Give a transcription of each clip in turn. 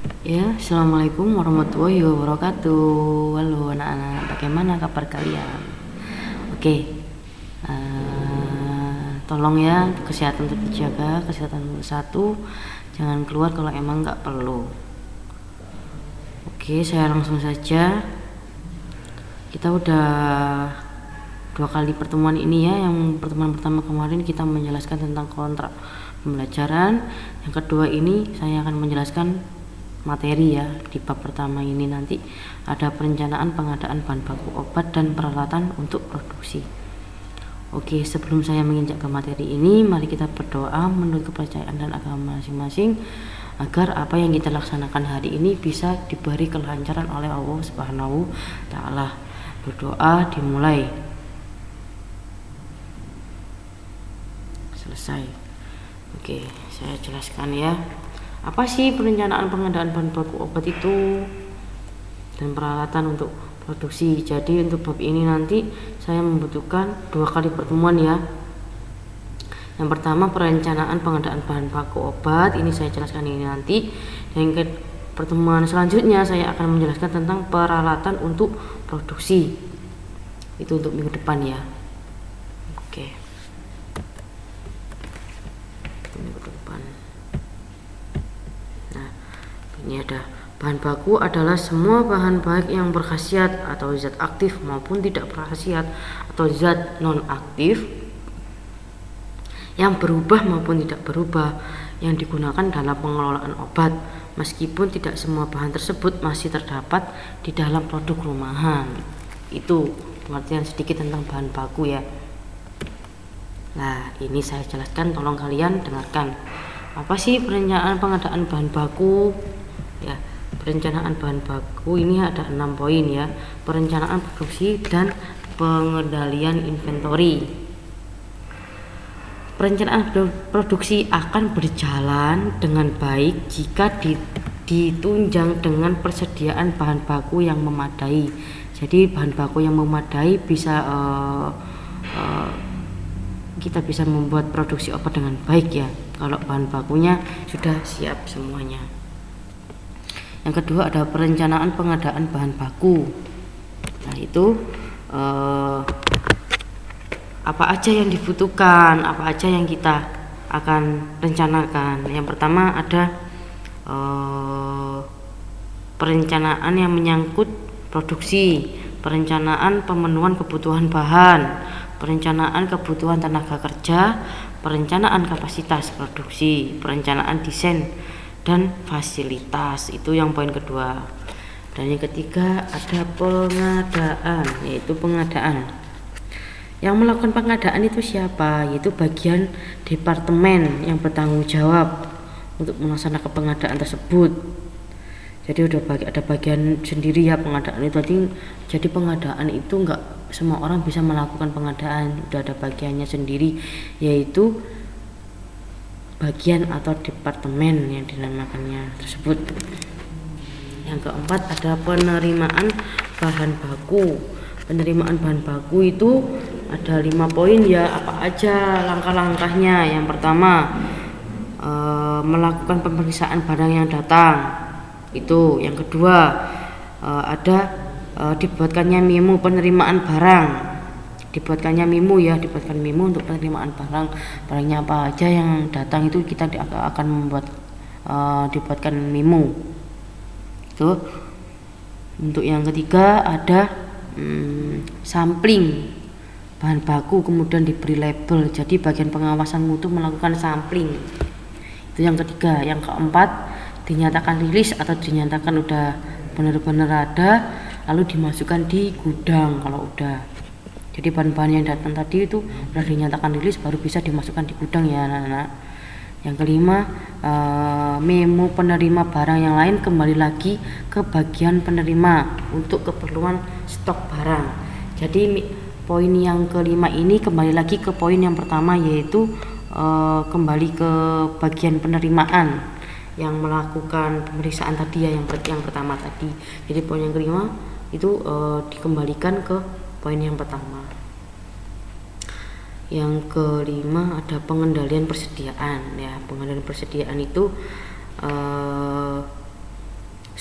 Ya, assalamualaikum warahmatullahi wabarakatuh. Halo anak-anak, bagaimana kabar kalian? Oke, tolong ya kesehatan tetap dijaga, kesehatan nomor satu. Jangan keluar kalau emang nggak perlu. Oke, saya langsung saja. Kita udah 2 kali pertemuan ini ya. Yang pertemuan pertama kemarin kita menjelaskan tentang kontrak pembelajaran. Yang kedua ini saya akan menjelaskan materi ya. Di bab pertama ini nanti ada perencanaan pengadaan bahan baku obat dan peralatan untuk produksi. Oke, sebelum saya menginjak ke materi ini, mari kita berdoa menurut kepercayaan dan agama masing-masing agar apa yang kita laksanakan hari ini bisa diberi kelancaran oleh Allah Subhanahu taala. Berdoa dimulai. Selesai. Oke, saya jelaskan ya. Apa sih perencanaan pengadaan bahan baku obat itu dan peralatan untuk produksi? Jadi untuk bab ini nanti saya membutuhkan 2 kali pertemuan ya. Yang pertama perencanaan pengadaan bahan baku obat, ini saya jelaskan ini nanti. Dan ke pertemuan selanjutnya saya akan menjelaskan tentang peralatan untuk produksi. Itu untuk minggu depan ya. Oke. Minggu depan. Nah, ini ada bahan baku adalah semua bahan baik yang berkhasiat atau zat aktif maupun tidak berkhasiat atau zat non aktif yang berubah maupun tidak berubah yang digunakan dalam pengelolaan obat, meskipun tidak semua bahan tersebut masih terdapat di dalam produk rumahan. Itu pengertian sedikit tentang bahan baku ya. Nah, ini saya jelaskan, tolong kalian dengarkan. Apa sih perencanaan pengadaan bahan baku? Ya, perencanaan bahan baku ini ada 6 poin ya. Perencanaan produksi dan pengendalian inventory. Perencanaan produksi akan berjalan dengan baik jika ditunjang dengan persediaan bahan baku yang memadai. Jadi bahan baku yang memadai bisa kita bisa membuat produksi obat dengan baik ya, kalau bahan bakunya sudah siap semuanya. Yang kedua ada perencanaan pengadaan bahan baku. Nah itu apa aja yang dibutuhkan, apa aja yang kita akan rencanakan. Yang pertama ada perencanaan yang menyangkut produksi, perencanaan pemenuhan kebutuhan bahan, perencanaan kebutuhan tenaga kerja, perencanaan kapasitas produksi, perencanaan desain dan fasilitas. Itu yang poin kedua. Dan yang ketiga ada pengadaan, yaitu pengadaan. Yang melakukan pengadaan itu siapa? Yaitu bagian departemen yang bertanggung jawab untuk melaksanakan pengadaan tersebut. Jadi udah ada bagian sendiri ya pengadaan itu. Jadi pengadaan itu enggak semua orang bisa melakukan pengadaan, udah ada bagiannya sendiri, yaitu bagian atau departemen yang dinamakannya tersebut. Yang keempat ada penerimaan bahan baku. Penerimaan bahan baku itu ada 5 poin ya. Apa aja langkah-langkahnya? Yang pertama melakukan pemeriksaan barang yang datang. Itu yang kedua ada dibuatkannya memo penerimaan barang, dibuatkan memo untuk penerimaan barangnya apa aja yang datang itu kita akan membuat dibuatkan memo. Itu untuk yang ketiga ada sampling bahan baku kemudian diberi label, jadi bagian pengawasan mutu melakukan sampling. Itu yang ketiga. Yang keempat dinyatakan rilis atau dinyatakan udah benar-benar ada, lalu dimasukkan di gudang kalau udah. Jadi bahan-bahan yang datang tadi itu udah dinyatakan rilis baru bisa dimasukkan di gudang ya anak-anak. Yang kelima memo penerima barang yang lain kembali lagi ke bagian penerima untuk keperluan stok barang. Jadi poin yang kelima ini kembali lagi ke poin yang pertama, yaitu kembali ke bagian penerimaan yang melakukan pemeriksaan tadi ya, yang pertama tadi. Jadi poin yang kelima itu dikembalikan ke poin yang pertama. Yang kelima ada pengendalian persediaan ya. Pengendalian persediaan itu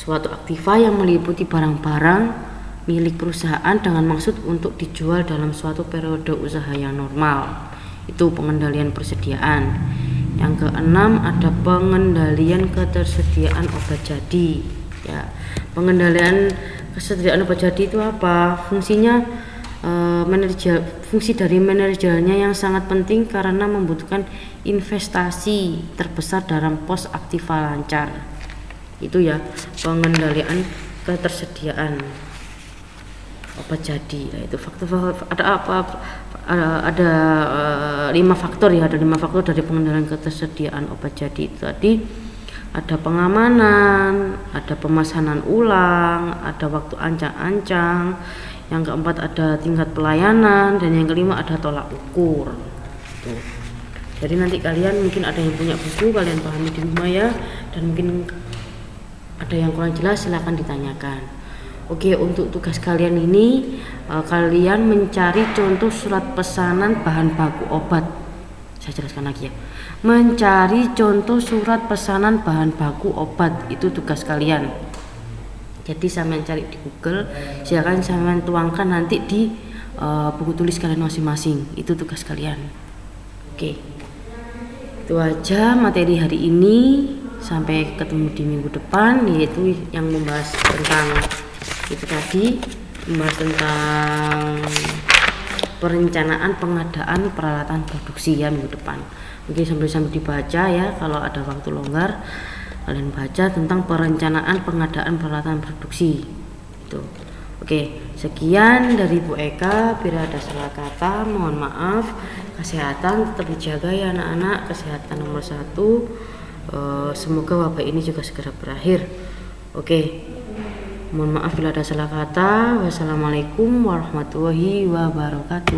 suatu aktiva yang meliputi barang-barang milik perusahaan dengan maksud untuk dijual dalam suatu periode usaha yang normal. Itu pengendalian persediaan. Yang keenam ada pengendalian ketersediaan obat jadi. Ya, pengendalian kesediaan obat jadi itu apa? Fungsinya fungsi dari manajernya yang sangat penting karena membutuhkan investasi terbesar dalam pos aktiva lancar. Itu ya, pengendalian ketersediaan obat jadi. Nah, itu faktor ada apa? Ada 5 faktor ya, ada 5 faktor dari pengendalian ketersediaan obat jadi itu tadi. Ada pengamanan, ada pemesanan ulang, ada waktu ancang-ancang, yang keempat ada tingkat pelayanan, dan yang kelima ada tolak ukur. Tuh. Jadi nanti kalian mungkin ada yang punya buku, kalian pahami di rumah ya, dan mungkin ada yang kurang jelas silahkan ditanyakan. Oke, untuk tugas kalian ini kalian mencari contoh surat pesanan bahan baku obat. Saya jelaskan lagi ya. Mencari contoh surat pesanan bahan baku obat, itu tugas kalian. Jadi sampean cari di Google, silakan sampean tuangkan nanti di buku tulis kalian masing-masing. Itu tugas kalian. Oke. Itu aja materi hari ini. Sampai ketemu di minggu depan, yaitu yang membahas tentang itu tadi, membahas tentang perencanaan pengadaan peralatan produksi ya minggu depan. Mungkin sambil dibaca ya, kalau ada waktu longgar kalian baca tentang perencanaan pengadaan peralatan produksi itu. Oke, sekian dari Bu Eka. Bila ada salah kata mohon maaf. Kesehatan tetap dijaga ya anak-anak, kesehatan nomor 1. Semoga wabah ini juga segera berakhir. Oke, mohon maaf bila ada salah kata. Wassalamualaikum warahmatullahi wabarakatuh.